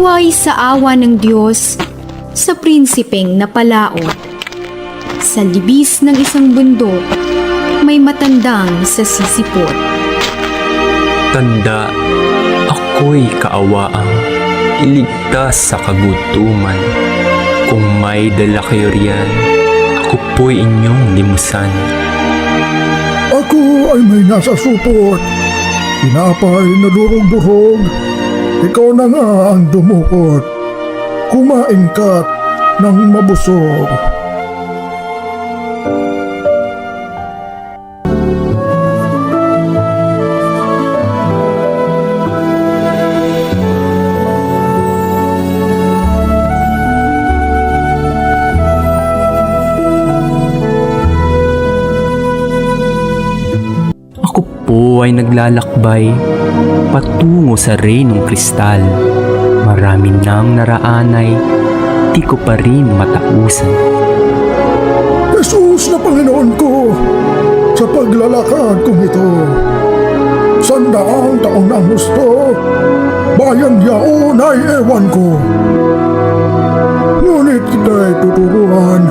Naway sa awa ng Diyos, sa prinsipeng napalaot. Sa libis ng isang bundok, may matandang sasisipot. Tanda, ako'y kaawaang iligtas sa kagutuman. Kung may dala kayo riyan, ako po'y inyong limusan. Ako ay may nasa supot, tinapay na durog-durog. Ikaw na nga ang dumukot, kumain ka't ng mabusog. Ako po ay naglalakbay patungo sa Reynong Kristal. Marami nang naraanay, di ko pa rin matausan. Jesus na Panginoon ko, sa paglalakad kong ito, 100 taon ang gusto, bayang yaon ay ewan ko. Ngunit kita'y tuturuan,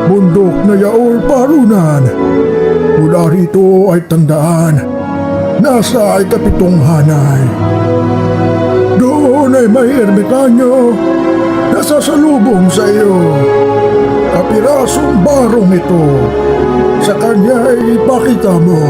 bundok na yao'y parunan, mula rito ay tandaan, nasa ikapitong hanay. Doon ay may ermitanyo, nasasalubong sa iyo. Kapirasong barong ito, sa kanya'y ipakita mo.